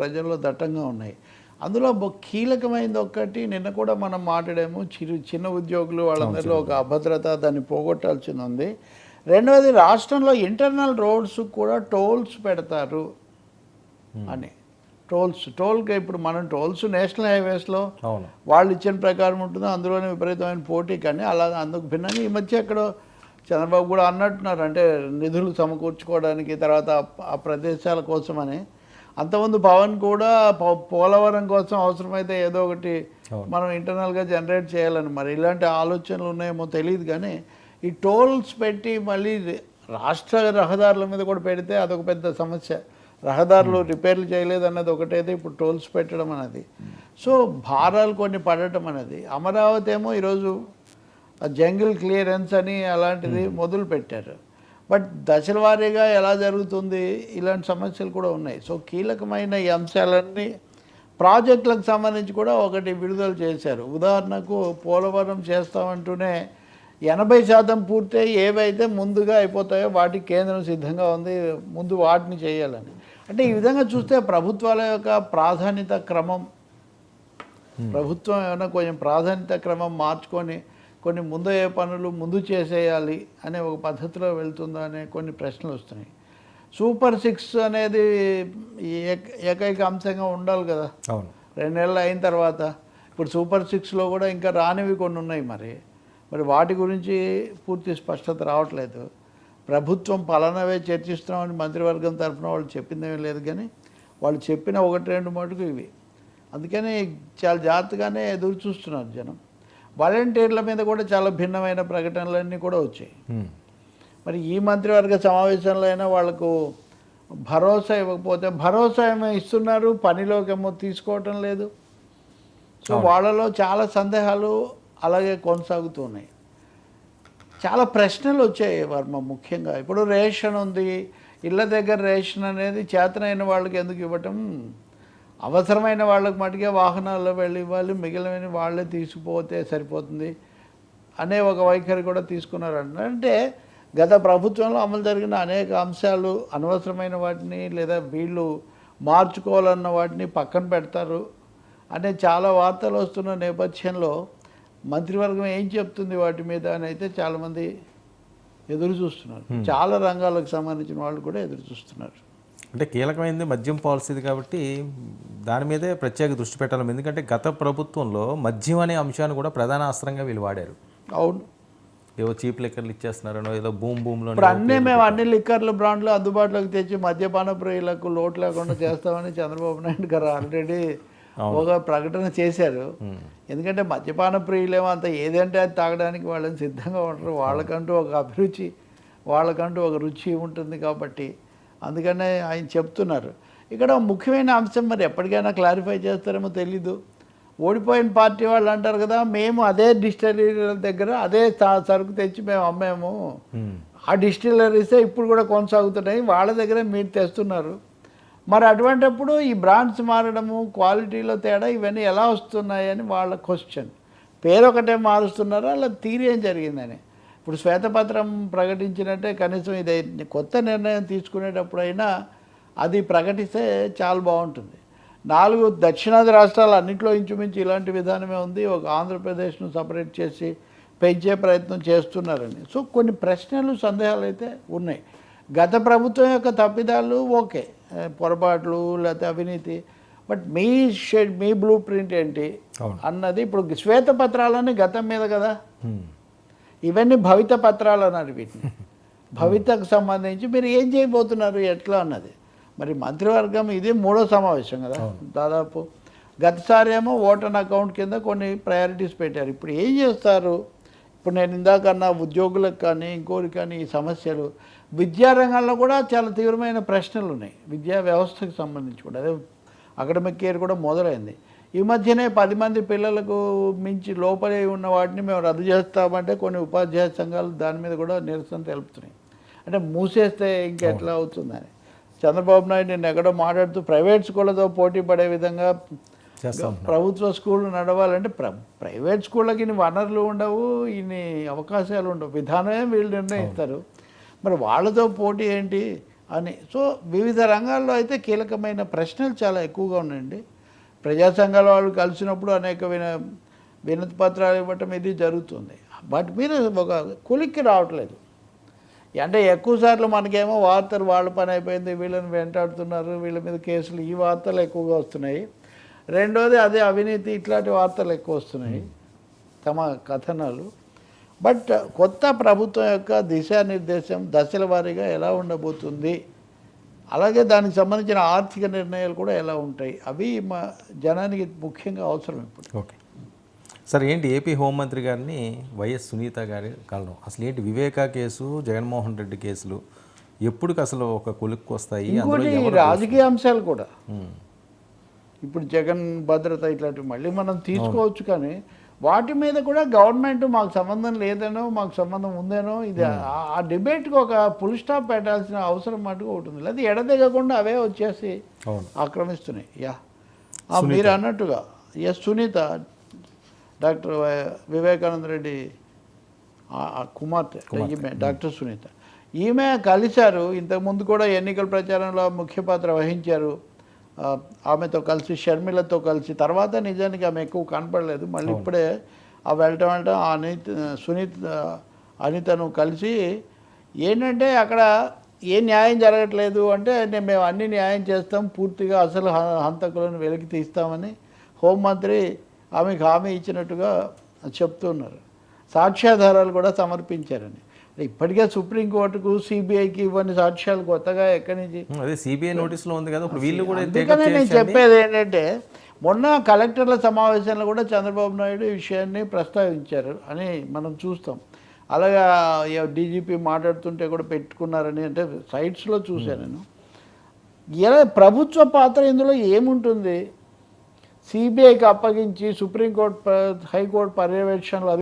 ప్రజల్లో దట్టంగా ఉన్నాయి. అందులో కీలకమైనది ఒక్కటి నిన్న కూడా మనం మాట్లాడాము. చిన్న ఉద్యోగులు వాళ్ళందరిలో ఒక అభద్రత, దాన్ని పోగొట్టాల్సింది ఉంది. రెండవది రాష్ట్రంలో ఇంటర్నల్ రోడ్స్ కూడా టోల్స్ పెడతారు అని. టోల్కి ఇప్పుడు మనం టోల్స్ నేషనల్ హైవేస్లో వాళ్ళు ఇచ్చిన ప్రకారం ఉంటుంది, అందులోనే విపరీతమైన పోటీ. కానీ అలా అందుకు భిన్నంగా ఈ మధ్య ఎక్కడో చంద్రబాబు కూడా అన్నట్టున్నారు, అంటే నిధులు సమకూర్చుకోవడానికి తర్వాత ఆ ప్రదేశాల కోసమని. అంతకుముందు పవన్ కూడా పోలవరం కోసం అవసరమైతే ఏదో ఒకటి మనం ఇంటర్నల్గా జనరేట్ చేయాలని, మరి ఇలాంటి ఆలోచనలు ఉన్నాయేమో తెలియదు. కానీ ఈ టోల్స్ పెట్టి మళ్ళీ రాష్ట్ర రహదారుల మీద కూడా పెడితే అదొక పెద్ద సమస్య. రహదారులు రిపేర్లు చేయలేదు అన్నది ఒకటైతే ఇప్పుడు టోల్స్ పెట్టడం అనేది. సో భారాలు కొన్ని పడటం అనేది. అమరావతి ఏమో ఈరోజు జంగిల్ క్లియరెన్స్ అని అలాంటిది మొదలు పెట్టారు. బట్ దశల వారీగా ఎలా జరుగుతుంది, ఇలాంటి సమస్యలు కూడా ఉన్నాయి. సో కీలకమైన ఈ అంశాలన్నీ ప్రాజెక్టులకు సంబంధించి కూడా ఒకటి విడుదల చేశారు. ఉదాహరణకు పోలవరం చేస్తామంటూనే 80% పూర్తయి ఏవైతే ముందుగా అయిపోతాయో వాటికి కేంద్రం సిద్ధంగా ఉంది, ముందు వాటిని చేయాలని. అంటే ఈ విధంగా చూస్తే ప్రభుత్వాల యొక్క ప్రాధాన్యత క్రమం, ప్రభుత్వం ఏమైనా కొంచెం ప్రాధాన్యత క్రమం మార్చుకొని కొన్ని ముందయ్యే పనులు ముందు చేసేయాలి అనే ఒక పద్ధతిలో వెళ్తుందా అనే కొన్ని ప్రశ్నలు వస్తున్నాయి. సూపర్ 6 అనేది ఏకైక అంశంగా ఉండాలి కదా. 2 నెలలు అయిన తర్వాత ఇప్పుడు సూపర్ 6లో కూడా ఇంకా రానివి కొన్ని ఉన్నాయి. మరి వాటి గురించి పూర్తి స్పష్టత రావట్లేదు. ప్రభుత్వం పలానవే చర్చిస్తున్నామని మంత్రివర్గం తరఫున వాళ్ళు చెప్పిందేమీ లేదు, కానీ వాళ్ళు చెప్పిన 1-2 మటుకు ఇవి. అందుకని చాలా జాగ్రత్తగానే ఎదురు చూస్తున్నారు జనం. వాలంటీర్ల మీద కూడా చాలా భిన్నమైన ప్రకటనలన్నీ కూడా వచ్చాయి. మరి ఈ మంత్రివర్గ సమావేశంలో అయినా వాళ్ళకు భరోసా ఇవ్వకపోతే, భరోసా ఏమో ఇస్తున్నారు, పనిలోకేమో తీసుకోవటం లేదు. సో వాళ్ళలో చాలా సందేహాలు అలాగే కొనసాగుతున్నాయి. చాలా ప్రశ్నలు వచ్చాయి వర్మ. ముఖ్యంగా ఇప్పుడు రేషన్ ఉంది, ఇళ్ళ దగ్గర రేషన్ అనేది చేతనైన వాళ్ళకి ఎందుకు ఇవ్వటం, అవసరమైన వాళ్ళకి మటుకే వాహనాల్లో వెళ్ళి ఇవ్వాలి, మిగిలిన వాళ్ళే తీసుకుపోతే సరిపోతుంది అనే ఒక వైఖరి కూడా తీసుకున్నారంట. అంటే గత ప్రభుత్వంలో అమలు జరిగిన అనేక అంశాలు, అనవసరమైన వాటిని లేదా వీళ్ళు మార్చుకోవాలన్న వాటిని పక్కన పెడతారు అనే చాలా వార్తలు వస్తున్న నేపథ్యంలో మంత్రివర్గం ఏం చెప్తుంది వాటి మీద అని అయితే చాలామంది ఎదురు చూస్తున్నారు. చాలా రంగాలకు సంబంధించిన వాళ్ళు కూడా ఎదురు చూస్తున్నారు. అంటే కీలకమైనది మద్యం పాలసీది కాబట్టి దాని మీదే ప్రత్యేక దృష్టి పెట్టాలి. ఎందుకంటే గత ప్రభుత్వంలో మద్యం అనే అంశాన్ని కూడా ప్రధాన అస్త్రంగా వీళ్ళు వాడారు. అవును, ఏవో చీప్ లిక్కర్లు ఇచ్చేస్తున్నారనో ఏదో భూమిలో. ఇప్పుడు మేము అన్ని లిక్కర్లు బ్రాండ్లు అందుబాటులోకి తెచ్చి మద్యపాన ప్రియులకు లోటు లేకుండా చేస్తామని చంద్రబాబు నాయుడు గారు ఆల్రెడీ ఒక ప్రకటన చేశారు. ఎందుకంటే మద్యపాన ప్రియులేమో అంత ఏదంటే అది తాగడానికి వాళ్ళని సిద్ధంగా ఉంటారు. వాళ్ళకంటూ ఒక అభిరుచి, వాళ్ళకంటూ ఒక రుచి ఉంటుంది కాబట్టి అందుకనే ఆయన చెప్తున్నారు. ఇక్కడ ముఖ్యమైన అంశం మరి ఎప్పటికైనా క్లారిఫై చేస్తారేమో తెలీదు. ఓడిపోయిన పార్టీ వాళ్ళు అంటారు కదా, మేము అదే డిస్టిలరీల దగ్గర అదే సరుకు తెచ్చి మేము అమ్మాము, ఆ డిస్టిలరీసే ఇప్పుడు కూడా కొనసాగుతున్నాయి, వాళ్ళ దగ్గర మీరు తెస్తున్నారు. మరి అటువంటిప్పుడు ఈ బ్రాండ్స్ మారడము, క్వాలిటీలో తేడా ఇవన్నీ ఎలా వస్తున్నాయని వాళ్ళ క్వశ్చన్. పేరు ఒకటే మారుస్తున్నారా, అలా తీరు ఏం జరిగిందని. ఇప్పుడు శ్వేతపత్రం ప్రకటించినట్టే కనీసం ఇది కొత్త నిర్ణయం తీసుకునేటప్పుడైనా అది ప్రకటిస్తే చాలా బాగుంటుంది. 4 దక్షిణాది రాష్ట్రాలు అన్నింటిలో ఇంచుమించు ఇలాంటి విధానమే ఉంది. ఒక ఆంధ్రప్రదేశ్ను సపరేట్ చేసి పెంచే ప్రయత్నం చేస్తున్నారని. సో కొన్ని ప్రశ్నలు, సందేహాలు అయితే ఉన్నాయి. గత ప్రభుత్వం యొక్క తప్పిదాలు ఓకే, పొరపాట్లు లేకపోతే అవినీతి, బట్ మీ బ్లూ ప్రింట్ ఏంటి అన్నది. ఇప్పుడు శ్వేతపత్రాలని గతం మీద కదా, ఇవన్నీ భవిత పత్రాలు అన్నారు. వీటిని భవితకు సంబంధించి మీరు ఏం చేయబోతున్నారు ఎట్లా అన్నది. మరి మంత్రివర్గం ఇది 3వ సమావేశం కదా దాదాపు. గతసారి ఏమో ఓటన్ అకౌంట్ కింద కొన్ని ప్రయారిటీస్ పెట్టారు. ఇప్పుడు ఏం చేస్తారు? ఇప్పుడు నేను ఇందాకన్నా ఉద్యోగులకు కానీ ఇంకోరికి కానీ ఈ సమస్యలు, విద్యారంగంలో కూడా చాలా తీవ్రమైన ప్రశ్నలు ఉన్నాయి. విద్యా వ్యవస్థకు సంబంధించి కూడా అదే అకాడమిక్ ఇయర్ కూడా మొదలైంది. ఈ మధ్యనే 10 మంది పిల్లలకు మించి లోపలే ఉన్న వాటిని మేము రద్దు చేస్తామంటే కొన్ని ఉపాధ్యాయ సంఘాలు దాని మీద కూడా నిరసన తెలుపుతున్నాయి. అంటే మూసేస్తే ఇంకెట్లా అవుతుందని. చంద్రబాబు నాయుడు నిన్న ఎక్కడో మాట్లాడుతూ ప్రైవేట్ స్కూళ్ళతో పోటీ పడే విధంగా ప్రభుత్వ స్కూళ్ళు నడవాలంటే ప్రైవేట్ స్కూళ్ళకి ఇన్ని వనరులు ఉండవు, ఇన్ని అవకాశాలు ఉండవు, విధానమే వీళ్ళు నిర్ణయిస్తారు. మరి వాళ్ళతో పోటీ ఏంటి? అని. సో వివిధ రంగాల్లో అయితే కీలకమైన ప్రశ్నలు చాలా ఎక్కువగా ఉన్నాయండి. ప్రజా సంఘాల వాళ్ళు కలిసినప్పుడు అనేక వినతి పత్రాలు ఇవ్వటం ఇది జరుగుతుంది. వాటి మీద ఒక కొలిక్కి రావట్లేదు. అంటే ఎక్కువసార్లు మనకేమో వార్తలు వాళ్ళ పని అయిపోయింది, వీళ్ళని వెంటాడుతున్నారు, వీళ్ళ మీద కేసులు, ఈ వార్తలు ఎక్కువగా వస్తున్నాయి. రెండోది అదే అవినీతి, ఇట్లాంటి వార్తలు ఎక్కువ వస్తున్నాయి, తమ కథనాలు. బట్ కొత్త ప్రభుత్వం యొక్క దిశానిర్దేశం దశల వారీగా ఎలా ఉండబోతుంది, అలాగే దానికి సంబంధించిన ఆర్థిక నిర్ణయాలు కూడా ఎలా ఉంటాయి, అవి మా జనానికి ముఖ్యంగా అవసరం ఇప్పుడు. ఓకే సార్, ఏంటి ఏపీ హోంమంత్రి గారిని వైఎస్ సునీత గారి కలడం, అసలు ఏంటి వివేకా కేసు, జగన్మోహన్ రెడ్డి కేసులు ఎప్పుడుకి అసలు ఒక కొలుక్కు వస్తాయి? ఇంకోటి రాజకీయ అంశాలు కూడా ఇప్పుడు జగన్ భద్రత ఇట్లాంటివి మళ్ళీ మనం తీసుకోవచ్చు, కానీ వాటి మీద కూడా గవర్నమెంట్ మాకు సంబంధం లేదనో మాకు సంబంధం ఉందేనో, ఇది ఆ డిబేట్కి ఒక ఫుల్ స్టాప్ పెట్టాల్సిన అవసరం మటుకు ఒకటి ఉంది. లేదా ఎడదెగకుండా అవే వచ్చేసి ఆక్రమిస్తున్నాయి. మీరు అన్నట్టుగా సునీత, డాక్టర్ వివేకానంద రెడ్డి కుమార్తె ఈమె డాక్టర్ సునీత, ఈమె కలిశారు. ఇంతకుముందు కూడా ఎన్నికల ప్రచారంలో ముఖ్య పాత్ర వహించారు. ఆమెతో కలిసి, షర్మిలతో కలిసి. తర్వాత నిజానికి ఆమె ఎక్కువ కనపడలేదు. మళ్ళీ ఇప్పుడే వెళ్ళటం అనితను కలిసి ఏంటంటే అక్కడ ఏ న్యాయం జరగట్లేదు అంటే, మేము అన్ని న్యాయం చేస్తాం, పూర్తిగా అసలు హంతకులను వెలికి తీస్తామని హోంమంత్రి ఆమెకు హామీ ఇచ్చినట్టుగా చెప్తున్నారు. సాక్ష్యాధారాలు కూడా సమర్పించారని. ఇప్పటికే సుప్రీంకోర్టుకు, సిబిఐకి ఇవన్నీ సాక్ష్యాలు కొత్తగా ఎక్కడి నుంచి? అదే సిబిఐ నోటీసులో ఉంది కదా, ఇప్పుడు వీళ్ళు కూడా. అందుకనే నేను చెప్పేది ఏంటంటే, మొన్న కలెక్టర్ల సమావేశంలో కూడా చంద్రబాబు నాయుడు ఈ విషయాన్ని ప్రస్తావించారు అని మనం చూస్తాం. అలాగా డీజీపీ మాట్లాడుతుంటే కూడా పెట్టుకున్నారని అంటే సైట్స్లో చూశాను నేను. ఇలా ప్రభుత్వ పాత్ర ఇందులో ఏముంటుంది? సిబిఐకి అప్పగించి సుప్రీంకోర్టు, హైకోర్టు పర్యవేక్షణలు